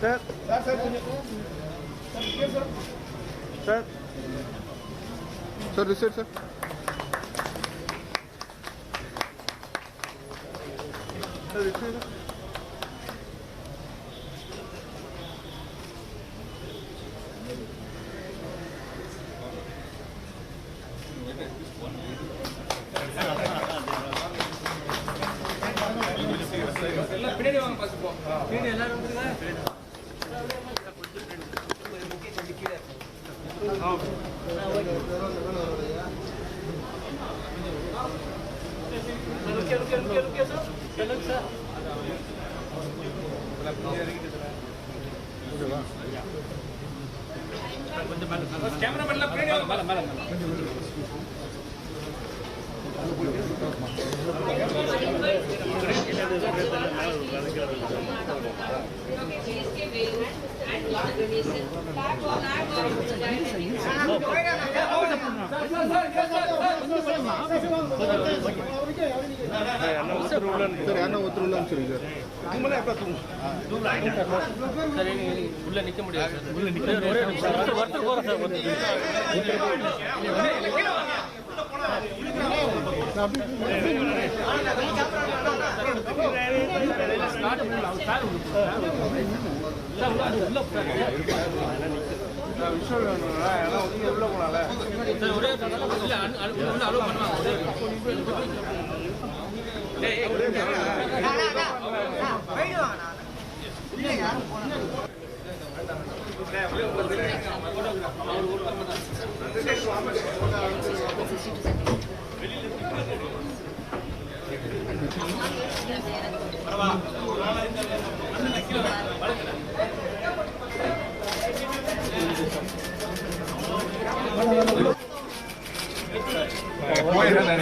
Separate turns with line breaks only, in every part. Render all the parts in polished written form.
Sir sir sir கொஞ்சம் sir sir sir sir
பின்னாடி வாங்க பாத்துப்போம். பின்னாடி எல்லாரும் வந்துருங்க. रुकिए सर. चलो सर. कैमरा मतलब प्रिंट वाला माला உள்ள நிக்க முடியாது சார். உள்ள நிக்க முடியாது. ஒருத்தர் போற sir.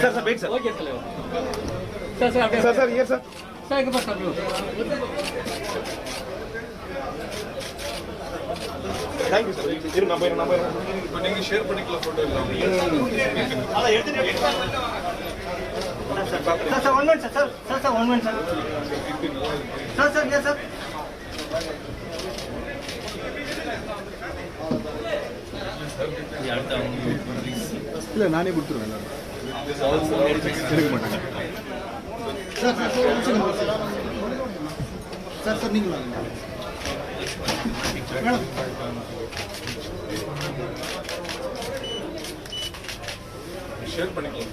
Sir sir wait sir okay sir sir sir ये सर सर के पास कर लो थैंक यू सर इरु ना போய் இப்போ நீங்க ஷேர் பண்ணிக்கலாம் போட்டோ எல்லாம் அத எடுத்து sir sir 1 minute sir sir sir 1 minute sir sir ये सर இல்ல நானே கொடுத்துருவேன் எடுக்க மாட்டாங்க சார் சார் நீங்க ஷேர் பண்ணிக்கலாம்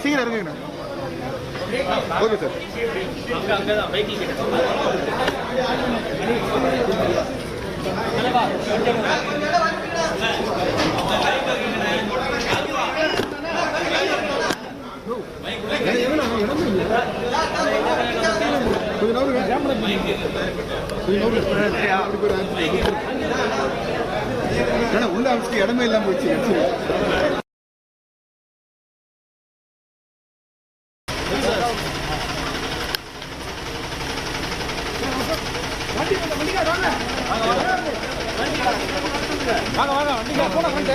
சீக்கிரம் இருக்குங்கண்ணா ஓகே சார் அங்கதான் வெஹிக்கிள் கிட்ட உள்ள அவருக்கு இடமே இல்லாம போச்சு வாங்க வாங்க வண்டிக்கு போன வண்டி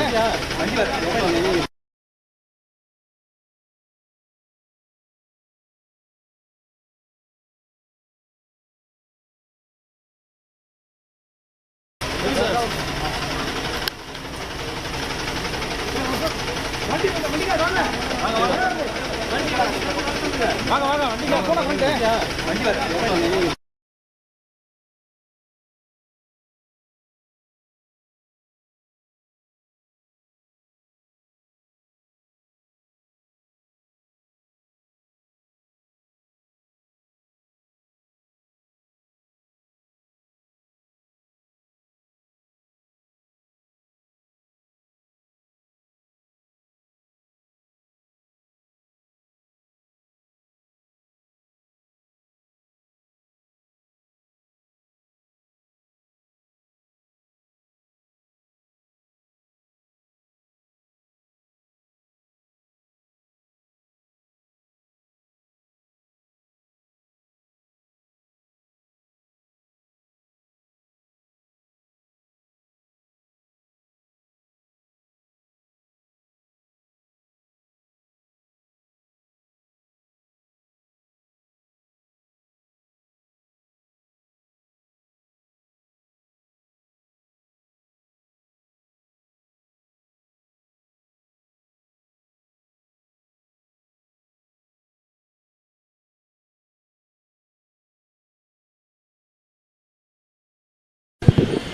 வாங்க வாங்க வண்டிக்கு போன வண்டி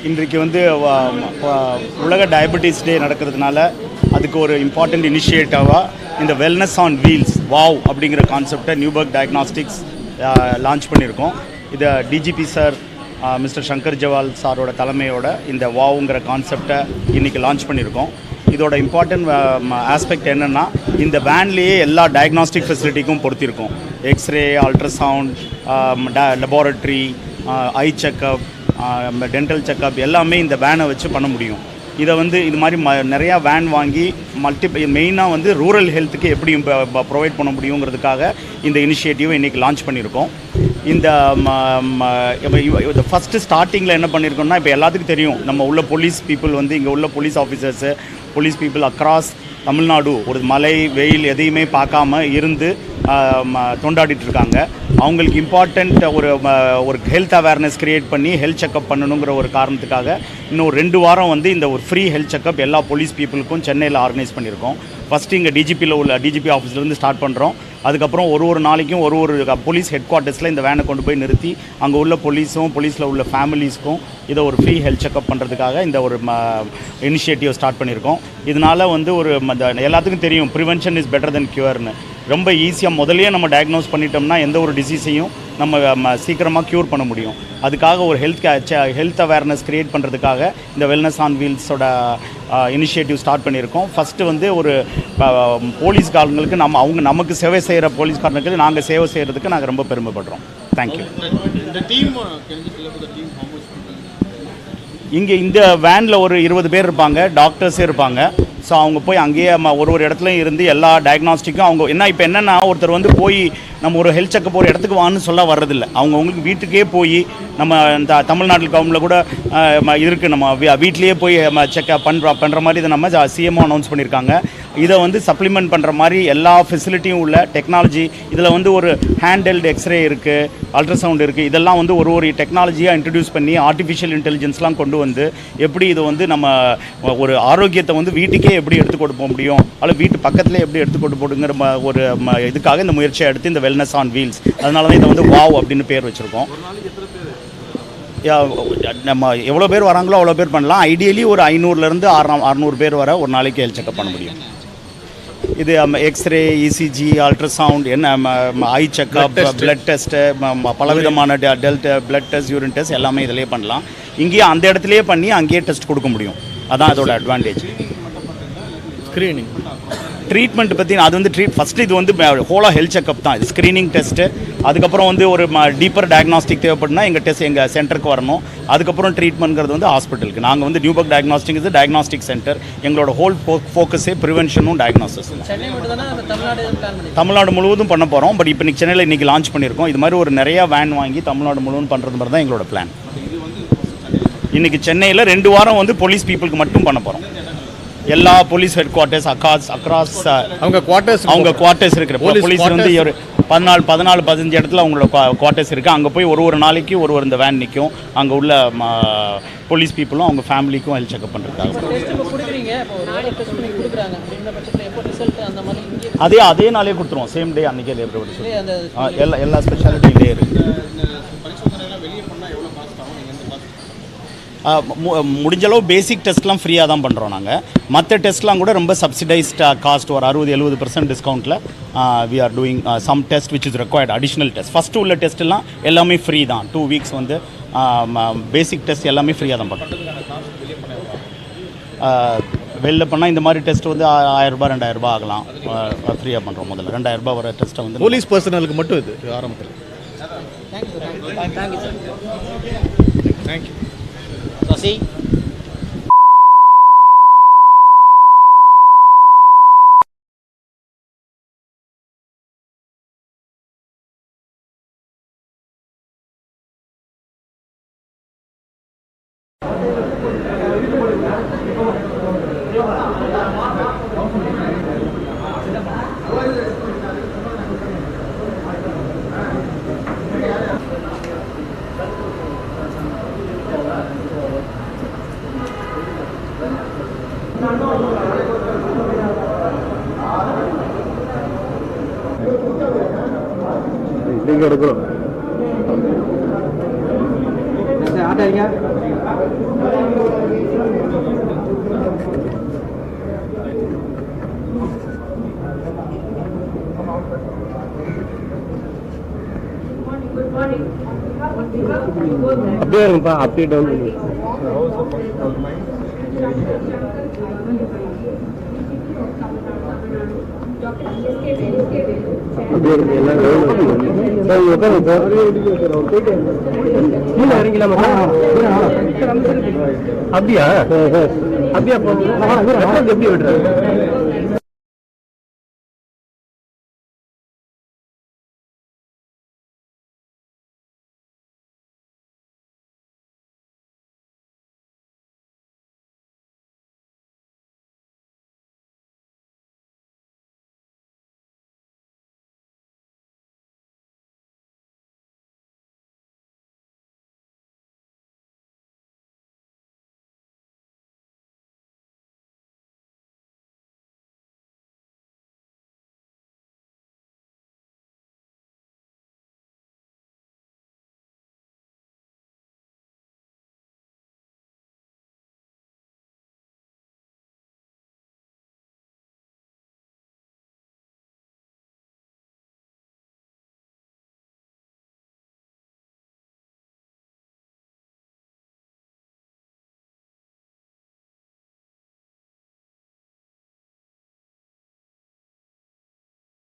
இன்றைக்கு வந்து உலக டயபெட்டிஸ் டே நடக்கிறதுனால அதுக்கு ஒரு இம்பார்ட்டண்ட் இனிஷியேட்டிவாக இந்த வெல்னஸ் ஆன் வீல்ஸ் வாவ் அப்படிங்கிற கான்செப்டை நியூபர்க் டயக்னாஸ்டிக்ஸ் லான்ச் பண்ணியிருக்கோம். இதை டிஜிபி சார் மிஸ்டர் சங்கர் ஜவால் சாரோட தலைமையோட இந்த வாவுங்கிற கான்செப்டை இன்றைக்கி லான்ச் பண்ணியிருக்கோம். இதோட இம்பார்ட்டன்ட் ஆஸ்பெக்ட் என்னென்னா இந்த வேன்லேயே எல்லா டயக்னாஸ்டிக் ஃபெசிலிட்டிக்கும் பொறுத்திருக்கோம். எக்ஸ்ரே, அல்ட்ராசவுண்ட், லெபார்ட்ரி, ஐ செக்கப், டென்டல் செக்கப் எல்லாமே இந்த வேனை வச்சு பண்ண முடியும். இதை வந்து இது மாதிரி நிறையா வேன் வாங்கி மெயினாக வந்து ரூரல் ஹெல்த்துக்கு எப்படி ப்ரொவைட் பண்ண முடியுங்கிறதுக்காக இந்த இனிஷியேட்டிவை இன்றைக்கி லான்ச் பண்ணியிருக்கோம். இந்த ஃபஸ்ட்டு ஸ்டார்டிங்கில் என்ன பண்ணியிருக்கோம்னா, இப்போ எல்லாத்துக்கும் தெரியும் நம்ம உள்ள போலீஸ் பீப்புள் வந்து இங்கே உள்ள police officers police people across Tamil Nadu ஒரு மலை வெயில் எதையுமே பார்க்காம இருந்து தொண்டாடிட்டு இருக்காங்க. அவங்களுக்கு இம்பார்ட்டண்ட் ஒரு ஹெல்த் அவேர்னஸ் க்ரியேட் பண்ணி ஹெல்த் செக்கப் பண்ணணுங்கிற ஒரு காரணத்துக்காக இன்னும் 2 வாரம் வந்து இந்த ஒரு ஃப்ரீ ஹெல்த் செக்கப் எல்லா போலீஸ் பீப்புளுக்கும் சென்னையில் ஆர்கனைஸ் பண்ணியிருக்கோம். ஃபஸ்ட்டு இங்கே டிஜிபி ஆஃபீஸ்லேருந்து ஸ்டார்ட் பண்ணுறோம். அதுக்கப்புறம் ஒரு நாளைக்கும் ஒரு போலீஸ் ஹெட் குவார்ட்டர்ஸில் இந்த வேனை கொண்டு போய் நிறுத்தி அங்கே உள்ள போலீஸில் உள்ள ஃபேமிலிஸ்க்கும் இதை ஒரு ஃப்ரீ ஹெல்த் செக்கப் பண்ணுறதுக்காக இந்த ஒரு இனிஷியேட்டிவ் ஸ்டார்ட் பண்ணியிருக்கோம். இதனால் வந்து ஒரு எல்லாத்துக்கும் தெரியும் ப்ரிவென்ஷன் இஸ் பெட்டர் தென் க்யூர்னு. ரொம்ப ஈஸியாக முதலையே நம்ம டயக்னோஸ் பண்ணிட்டோம்னா எந்த ஒரு டிசீஸையும் நம்ம சீக்கிரமாக க்யூர் பண்ண முடியும். அதுக்காக ஒரு ஹெல்த் அவேர்னஸ் க்ரியேட் பண்ணுறதுக்காக இந்த வெல்னஸ் ஆன் வீல்ஸோட இனிஷியேட்டிவ் ஸ்டார்ட் பண்ணியிருக்கோம். ஃபஸ்ட்டு வந்து ஒரு போலீஸ்காரங்களுக்கு நமக்கு சேவை செய்கிற போலீஸ்காரங்களுக்கு நாங்கள் சேவை செய்கிறதுக்கு நாங்கள் ரொம்ப பெருமைப்படுறோம். தேங்க்யூ. இங்கே இந்த வேனில் ஒரு 20 பேர் இருப்பாங்க, டாக்டர்ஸே இருப்பாங்க. ஸோ அவங்க போய் அங்கேயே ஒரு இடத்துலையும் இருந்து எல்லா டயக்னாஸ்டிக்கும் அவங்க இப்போ என்னென்னா ஒருத்தர் வந்து போய் நம்ம ஒரு ஹெல்த் செக்கப் ஒரு இடத்துக்கு வான்னு சொல்ல வர்றதில்லை. அவங்களுக்கு வீட்டுக்கே போய் நம்ம இந்த தமிழ்நாட்டில் கவர்மெண்ட்டில் கூட இருக்குது, நம்ம வீட்லேயே போய் செக்கப் பண்ணுற மாதிரி இதை நம்ம சிஎம்ஓ அனௌன்ஸ் பண்ணியிருக்காங்க. இதை வந்து சப்ளிமெண்ட் பண்ணுற மாதிரி எல்லா ஃபெசிலிட்டியும் உள்ள டெக்னாலஜி இதில் வந்து ஒரு ஹேண்டெல்டு எக்ஸ்ரே இருக்குது, அல்ட்ராசவுண்ட் இருக்குது. இதெல்லாம் வந்து ஒரு டெக்னாலஜியாக இன்ட்ரடியூஸ் பண்ணி ஆர்டிஃபிஷியல் இன்டெலிஜென்ஸ்லாம் கொண்டு வந்து எப்படி இது வந்து நம்ம ஒரு ஆரோக்கியத்தை வந்து வீட்டுக்கே எப்படி எடுத்து கொடுக்க முடியும், அல்லது வீட்டு பக்கத்துலேயே எப்படி எடுத்து கொண்டு போடுங்கிற ஒரு இதுக்காக இந்த முயற்சியை எடுத்து இந்த வெல்னஸ் ஆன் வீல்ஸ், அதனால தான் இதை வந்து வாவ் அப்படின்னு பேர் வச்சுருக்கோம். நம்ம எவ்வளோ பேர் வராங்களோ அவ்வளோ பேர் பண்ணலாம். ஐடியலி ஒரு 500லேருந்து 600 பேர் வர ஒரு நாளைக்கு ஹெல்த் செக்கப் பண்ண முடியும். இது எக்ஸ்ரே, இசிஜி, அல்ட்ராசவுண்ட், ஐ செக்கப், பிளட் டெஸ்ட்டு, பலவிதமான பிளட் டெஸ்ட், யூரின் டெஸ்ட் எல்லாமே இதிலே பண்ணலாம். இங்கேயே அந்த இடத்துலையே பண்ணி அங்கேயே டெஸ்ட் கொடுக்க முடியும். அதான் அதோட அட்வான்டேஜ்.
ஸ்க்ரீனிங்
ட்ரீட்மெண்ட் பற்றி அது வந்து ஃபஸ்ட்டு இது வந்து ஹோலாக ஹெல்த் செக்கப் தான். இது ஸ்க்ரீனிங் டெஸ்ட்டு. அதுக்கப்புறம் வந்து ஒரு டீப்பர் டயக்னாஸ்டிக் தேவைப்படுனா எங்கள் சென்டருக்கு வரணும். அதுக்கப்புறம் ட்ரீட்மெண்ட்ங்கிறது வந்து ஹாஸ்பிட்டலுக்கு. நாங்கள் வந்து நியூபர்க் டயக்னாஸ்டிக் இது டயக்னாஸ்டிக் சென்டர். எங்களோட ஹோல் ஃபோக்கஸே ப்ரிவென்ஷனும் டயக்னாசிஸ். தமிழ்நாடு முழுவதும் பண்ண போகிறோம். பட் இப்போ சென்னையில் இன்றைக்கி லான்ச் பண்ணியிருக்கோம். இது மாதிரி ஒரு நிறையா வேன் வாங்கி தமிழ்நாடு முழுவதும் பண்ணுறது மாதிரி தான் எங்களோட பிளான். இன்றைக்கி சென்னையில் 2 வாரம் வந்து போலீஸ் பீப்புளுக்கு மட்டும் பண்ண போகிறோம். எல்லா போலீஸ் ஹெட் குவார்ட்டர்ஸ் அக்ராஸ் அவங்க குவார்ட்டர்ஸ் இருக்கிற போலீஸ் வந்து ஒரு 14-15 இடத்துல அவங்களோட குவார்ட்டர்ஸ் இருக்குது. அங்கே போய் ஒரு நாளைக்கு ஒரு இந்த வேன் நிற்கும். அங்கே உள்ள போலீஸ் பீப்புளும் அவங்க ஃபேமிலிக்கும் ஹெல்த் செக்அப் பண்ணுறதுக்காக அதே நாளே கொடுத்துருவோம். சேம் டே அன்றைக்கே லேபர் எல்லா ஸ்பெஷாலிட்டியிலே இருக்குது. முடிஞ்சளவு பேசிக் டெஸ்ட்லாம் ஃப்ரீயாக தான் பண்ணுறோம் நாங்கள். மற்ற டெஸ்ட்லாம் கூட ரொம்ப சப்சிடைஸ்ட் காஸ்ட் ஒரு 60-70% டிஸ்கவுண்ட்டில் we are doing some test which is required additional test. First உள்ள டெஸ்ட்லாம் எல்லாமே ஃப்ரீ தான். 2 வீக்ஸ் வந்து பேசிக் டெஸ்ட் எல்லாமே ஃப்ரீயாக தான் பண்ணுறோம். வெளில பண்ணால் இந்த மாதிரி டெஸ்ட் வந்து 1000 ரூபாய் 2000 ரூபாய் ஆகலாம். ஃப்ரீயாக பண்ணுறோம். முதல்ல 2000 ரூபாய் வர டெஸ்ட்டை வந்து
போலீஸ் பர்சனலுக்கு மட்டும் இது ஆரம்பத்தில். தேங்க்யூ.
See?
நீங்கள் எடுக்கணும்.
ஆட்டாங்க
அப்படியே இருங்கப்பா, அப்படியே டவுன் பண்ணி. அப்படியே இருக்கு, எல்லாம் டவுன் பண்ணி. சார் உட்காருங்க சார். கீழே இறங்கலாமா சார்? அப்படியா அப்படியா எப்படி விடுறாரு?